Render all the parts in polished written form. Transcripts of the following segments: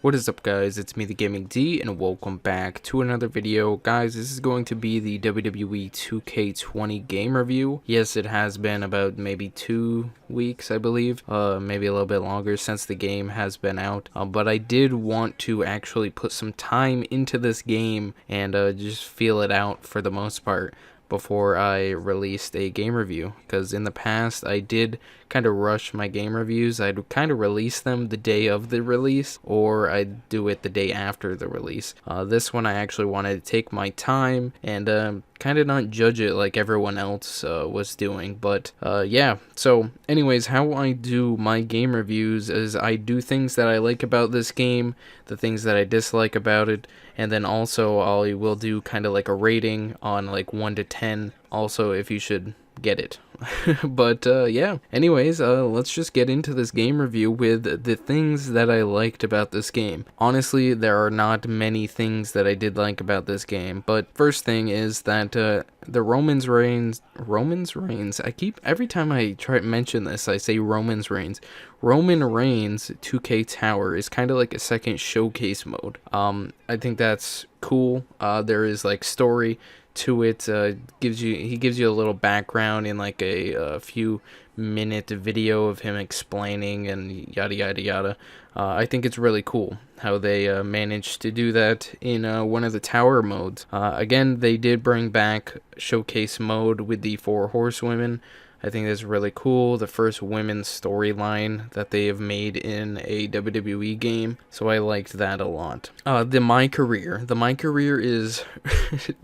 What is up, guys? It's me, TheGamingD, and welcome back to another video. Guys, this is going to be the WWE 2K20 game review. Yes, it has been about maybe 2 weeks, I believe, maybe a little bit longer since the game has been out, but I did want to actually put some time into this game and just feel it out for the most part before I released a game review, because in the past I did kind of rush my game reviews. I'd kind of release them the day of the release, or I'd do it the day after the release. This one I actually wanted to take my time and kind of not judge it like everyone else was doing. But yeah, so anyways, how I do my game reviews is I do things that I like about this game, the things that I dislike about it, and then also I will do kind of like a rating on like 1 to 10 also if you should get it. But yeah, anyways, let's just get into this game review with the things that I liked about this game. Honestly, there are not many things that I did like about this game, but first thing is that the Roman Reigns, every time I try to mention this, I say Roman Reigns 2K Tower is kind of like a second showcase mode. I think that's cool. There is like story to it. He gives you a little background in like a few minute video of him explaining and yada yada yada. I think it's really cool how they managed to do that in one of the tower modes. Again, they did bring back showcase mode with the 4 horsewomen. I think that's really cool. The first women's storyline that they have made in a WWE game. So I liked that a lot. The My Career is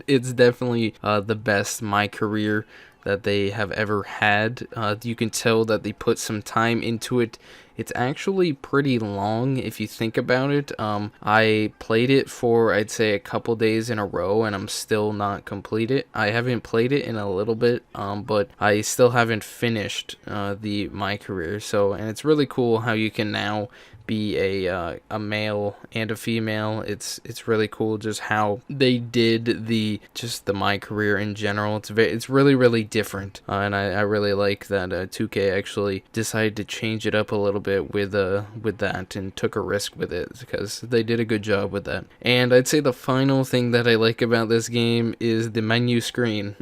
it's definitely the best My Career that they have ever had. You can tell that they put some time into it. It's actually pretty long if you think about it. I played it for, I'd say, a couple days in a row, and I'm still not completed. I haven't played it in a little bit, but I still haven't finished the My Career. So, and it's really cool how you can now be a male and a female. It's really cool just how they did the My Career in general. It's really different, and I really like that 2K actually decided to change it up a little bit with that and took a risk with it, because they did a good job with that. And I'd say the final thing that I like about this game is the menu screen.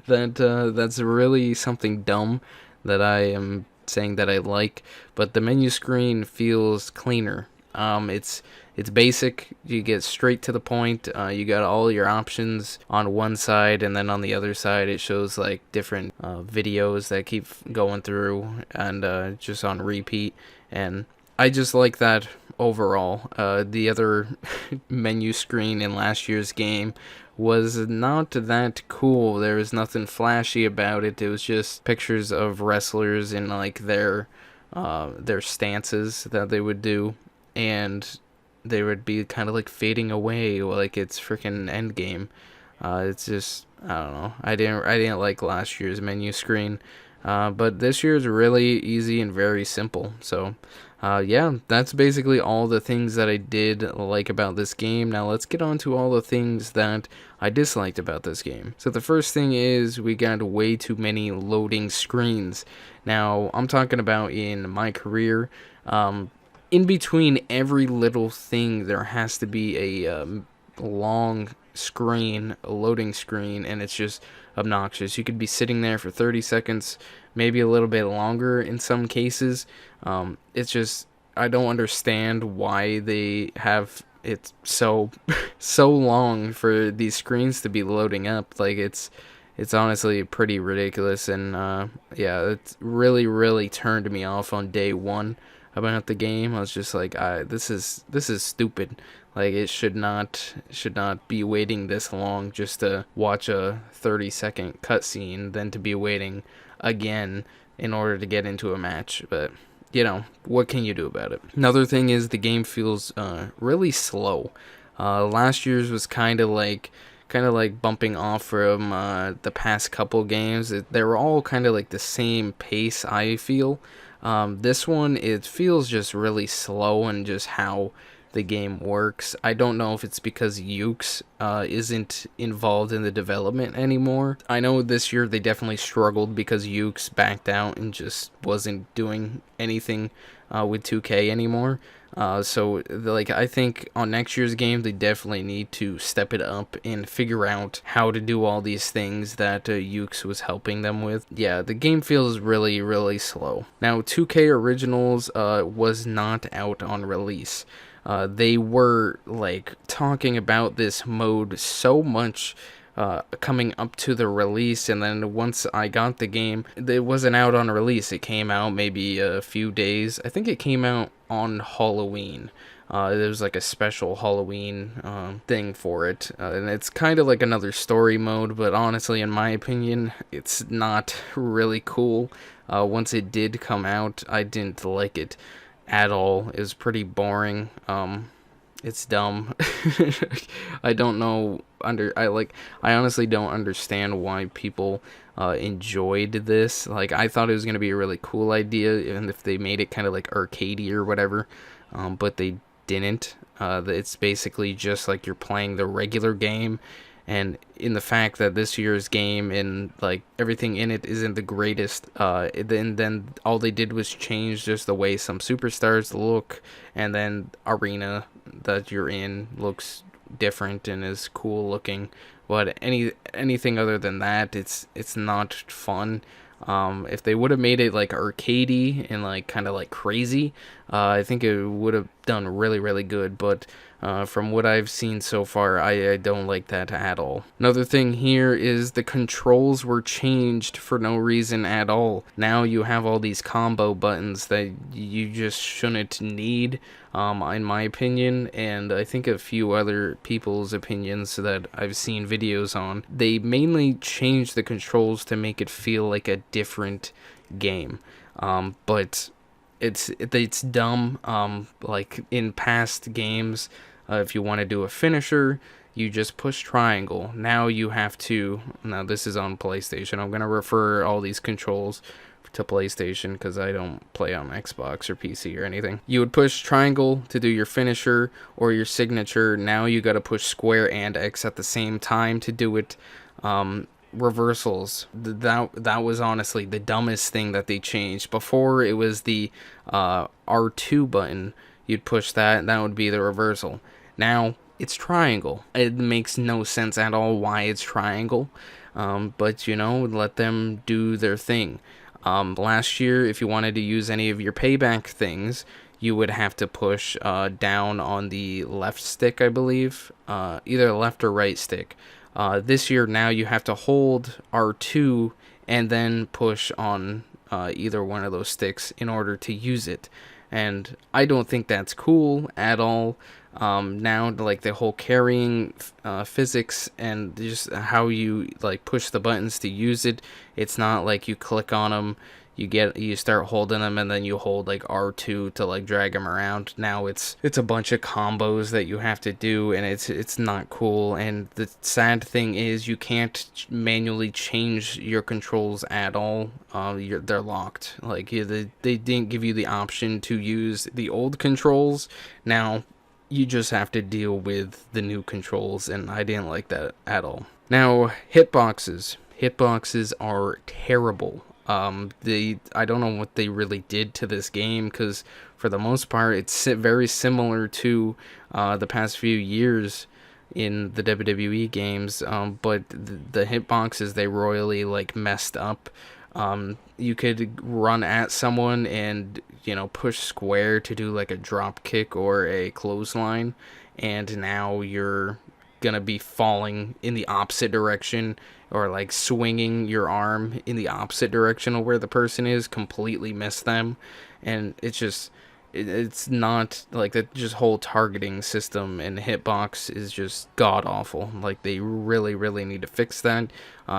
That's really something dumb that I am saying that I like, but the menu screen feels cleaner. It's basic. You get straight to the point. You got all your options on one side, and then on the other side it shows like different videos that keep going through and just on repeat, and I just like that overall. The other menu screen in last year's game was not that cool. There was nothing flashy about it. It was just pictures of wrestlers in like their stances that they would do, and they would be kind of like fading away like it's freaking Endgame. It's just, I don't know. I didn't like last year's menu screen, but this year's really easy and very simple. So yeah, that's basically all the things that I did like about this game. Now let's get on to all the things that I disliked about this game. So the first thing is we got way too many loading screens. Now I'm talking about in My Career. In between every little thing there has to be a long screen, a loading screen, and it's just obnoxious. You could be sitting there for 30 seconds, maybe a little bit longer in some cases. It's just, I don't understand why they have it so long for these screens to be loading up. Like it's honestly pretty ridiculous, and yeah, it really turned me off on day one about the game. I was just like, this is stupid. Like, it should not be waiting this long just to watch a 30-second cutscene, then to be waiting again in order to get into a match. But you know, what can you do about it? Another thing is the game feels really slow. Last year's was kind of like bumping off from the past couple games. They were all kind of like the same pace, I feel. This one, it feels just really slow, and just how the game works. I don't know if it's because Yuke's isn't involved in the development anymore. I know this year they definitely struggled because Yuke's backed out and just wasn't doing anything with 2K anymore. So like I think on next year's game they definitely need to step it up and figure out how to do all these things that Ukes was helping them with. Yeah, the game feels really slow. Now 2K Originals was not out on release. They were like talking about this mode so much coming up to the release, and then once I got the game, it wasn't out on release. It came out maybe a few days. I think it came out on Halloween. There was like a special Halloween thing for it, and it's kind of like another story mode, but honestly, in my opinion, it's not really cool. Once it did come out, I didn't like it at all. It was pretty boring. It's dumb. I don't know. I honestly don't understand why people enjoyed this. Like, I thought it was gonna be a really cool idea, and if they made it kind of like arcadey or whatever, but they didn't. It's basically just like you're playing the regular game, and in the fact that this year's game and like everything in it isn't the greatest, then all they did was change just the way some superstars look, and then arena that you're in looks different and is cool looking. But anything other than that, it's not fun. If they would have made it like arcadey and like kind of like crazy, I think it would have done really good. But from what I've seen so far, I don't like that at all. Another thing here is the controls were changed for no reason at all. Now you have all these combo buttons that you just shouldn't need, in my opinion, and I think a few other people's opinions that I've seen videos on. They mainly changed the controls to make it feel like a different game, but it's dumb. Like in past games, if you want to do a finisher, you just push triangle. Now you have to. Now this is on PlayStation. I'm gonna refer all these controls to PlayStation because I don't play on Xbox or PC or anything. You would push triangle to do your finisher or your signature. Now you gotta push square and X at the same time to do it. Reversals, that was honestly the dumbest thing that they changed. Before, it was the R2 button. You'd push that would be the reversal. Now it's triangle. It makes no sense at all why it's triangle, but you know, let them do their thing. Last year, if you wanted to use any of your payback things, you would have to push down on the left stick, I believe, either left or right stick. This year, now you have to hold R2 and then push on either one of those sticks in order to use it. And I don't think that's cool at all. Now, like the whole carrying physics and just how you like push the buttons to use it, it's not like you click on them, you start holding them, and then you hold like R2 to like drag them around. Now it's a bunch of combos that you have to do, and it's not cool. And the sad thing is you can't manually change your controls at all. They're locked. Like they didn't give you the option to use the old controls. Now you just have to deal with the new controls, and I didn't like that at all. Now, hitboxes. Hitboxes are terrible. I don't know what they really did to this game, because for the most part, it's very similar to the past few years in the WWE games, but the hitboxes, they royally like messed up. You could run at someone and, you know, push square to do like a drop kick or a clothesline, and now you're gonna be falling in the opposite direction, or like swinging your arm in the opposite direction of where the person is, completely miss them. And it's not like that. Just whole targeting system and hitbox is just god awful. Like they really need to fix that.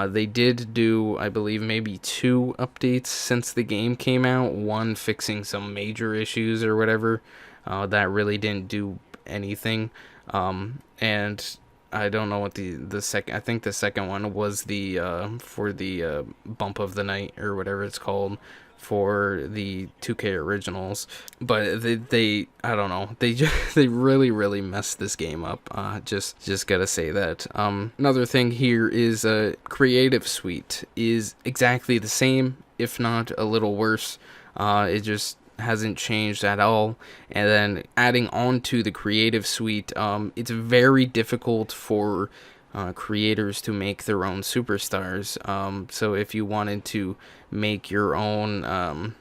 They did do, I believe, maybe 2 updates since the game came out. One fixing some major issues or whatever. That really didn't do anything. And I don't know what the second. I think the second one was the for the bump of the night or whatever it's called for the 2K originals. But they I don't know. They really messed this game up. Just gotta say that. Another thing here is Creative Suite is exactly the same, if not a little worse. It just hasn't changed at all. And then adding on to the creative suite, it's very difficult for creators to make their own superstars. So if you wanted to make your own,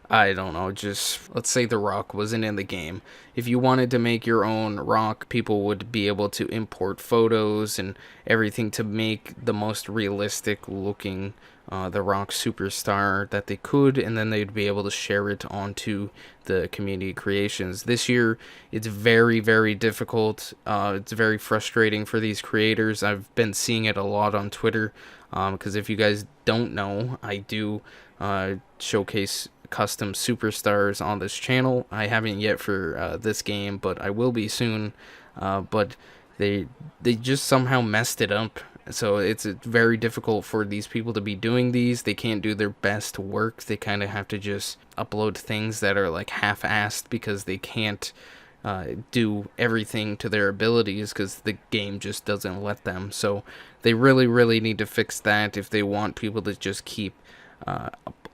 I don't know, just let's say The Rock wasn't in the game. If you wanted to make your own Rock, people would be able to import photos and everything to make the most realistic looking The Rock superstar that they could, and then they'd be able to share it onto the community creations. This year, it's very, very difficult. It's very frustrating for these creators. I've been seeing it a lot on Twitter, because if you guys don't know, I do showcase custom superstars on this channel. I haven't yet for this game, but I will be soon. But they just somehow messed it up. So it's very difficult for these people to be doing these. They can't do their best work. They kind of have to just upload things that are like half-assed because they can't do everything to their abilities because the game just doesn't let them. So they really, really need to fix that if they want people to just keep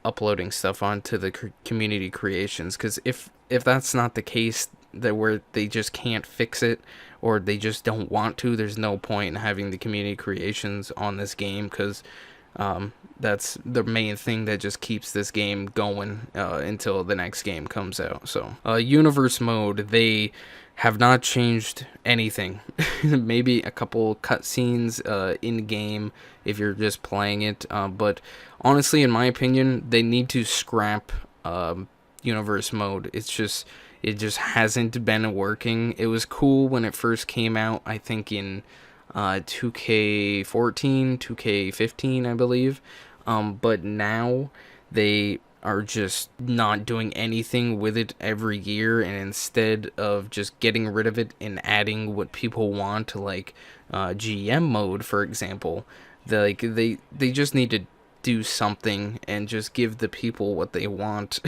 uploading stuff onto the community creations. Because if that's not the case, that where they just can't fix it or they just don't want to, there's no point in having the community creations on this game, because that's the main thing that just keeps this game going until the next game comes out. So universe mode, they have not changed anything. Maybe a couple cutscenes in game if you're just playing it, but honestly, in my opinion, they need to scrap universe mode. It just hasn't been working. It was cool when it first came out, I think in 2K14, 2K15, I believe. But now they are just not doing anything with it every year, and instead of just getting rid of it and adding what people want, like GM mode, for example, they just need to do something and just give the people what they want.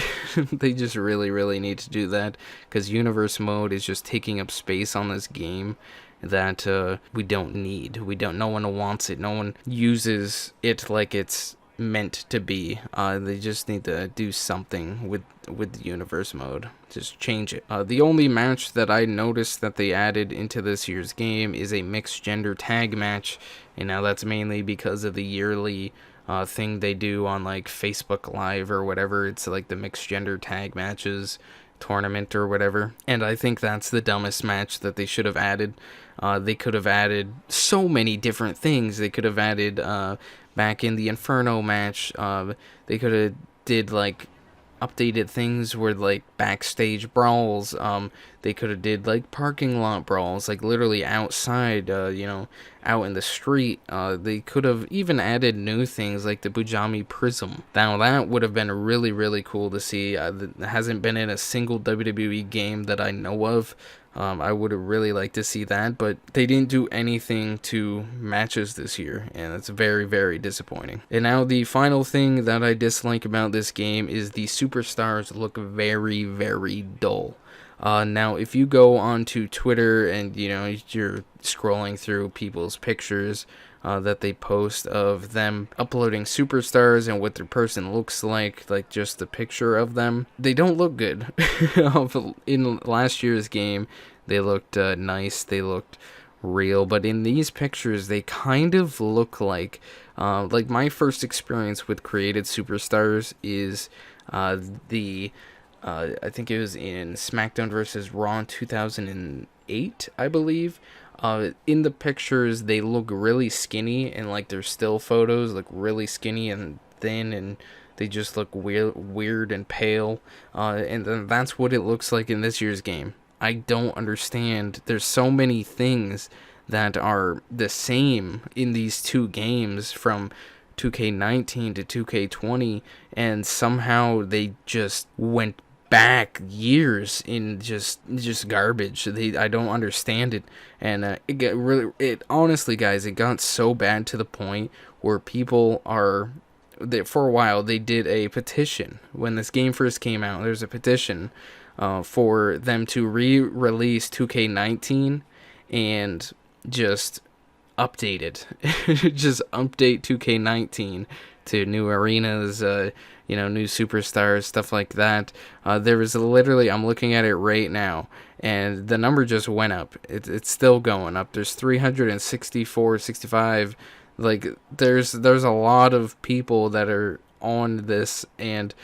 They just really, really need to do that, because universe mode is just taking up space on this game that we don't need. No one wants it. No one uses it like it's meant to be. They just need to do something with the universe mode. Just change it. The only match that I noticed that they added into this year's game is a mixed gender tag match, and now that's mainly because of the yearly thing they do on like Facebook Live or whatever. It's like the mixed gender tag matches tournament or whatever, and I think that's the dumbest match that they should have added. They could have added so many different things. They could have added back in the Inferno match, they could have did like updated things where like backstage brawls. They could have did like parking lot brawls, like literally outside, out in the street. They could have even added new things like the Bujami Prism. Now that would have been really, really cool to see. That hasn't been in a single WWE game that I know of. I would have really liked to see that, but they didn't do anything to matches this year, and it's very, very disappointing. And now the final thing that I dislike about this game is the superstars look very, very dull. Now, if you go onto Twitter and, you're scrolling through people's pictures that they post of them uploading superstars and what their person looks like just the picture of them, they don't look good. In last year's game, they looked nice, they looked real, but in these pictures, they kind of look like my first experience with created superstars is I think it was in SmackDown vs. Raw 2008, I believe. In the pictures, they look really skinny, and like their still photos look really skinny and thin, and they just look weird and pale. And then that's what it looks like in this year's game. I don't understand. There's so many things that are the same in these two games from 2K19 to 2K20, and somehow they just went back years in just garbage. I don't understand it, and it honestly, guys, it got so bad to the point where people are, for a while they did a petition when this game first came out. There's a petition for them to re-release 2K19 and just update it. Just update 2K19 to new arenas, new superstars, stuff like that. There was literally, I'm looking at it right now, and the number just went up. It's still going up. There's 364, 65. Like, there's a lot of people that are on this, and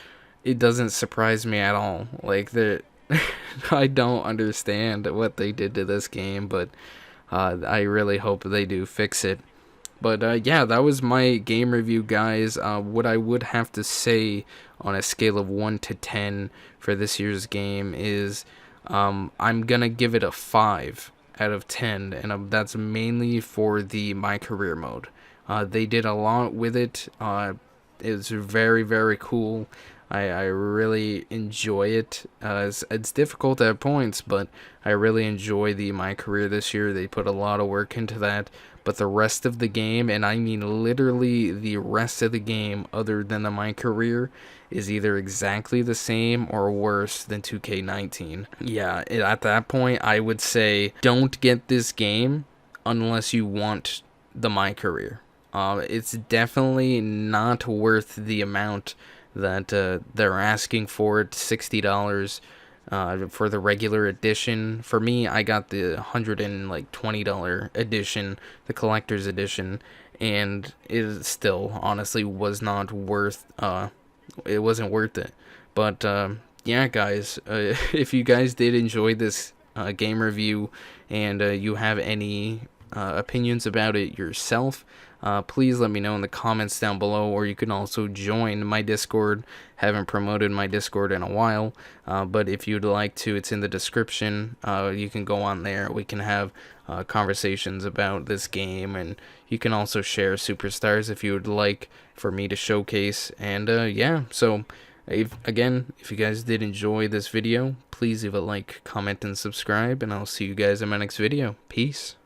it doesn't surprise me at all. Like, I don't understand what they did to this game, but I really hope they do fix it. But yeah, that was my game review, guys. What I would have to say on a scale of 1 to 10 for this year's game is I'm gonna give it a 5 out of 10, and that's mainly for the My Career mode. They did a lot with it. It's very, very cool. I really enjoy it. It's difficult at points, but I really enjoy the My Career this year. They put a lot of work into that. But the rest of the game, and I mean literally the rest of the game other than the My Career, is either exactly the same or worse than 2K19. Yeah, at that point, I would say don't get this game unless you want the My Career. It's definitely not worth the amount that they're asking for it, $60 for the regular edition. For me, I got the $120 edition, the collector's edition, and it still honestly was not worth. It wasn't worth it. But yeah, guys, if you guys did enjoy this game review, and you have any opinions about it yourself, please let me know in the comments down below, or you can also join my Discord. Haven't promoted my Discord in a while, but if you'd like to, it's in the description. You can go on there. We can have conversations about this game, and you can also share superstars if you would like for me to showcase. And yeah, so if you guys did enjoy this video, please leave a like, comment, and subscribe, and I'll see you guys in my next video. Peace.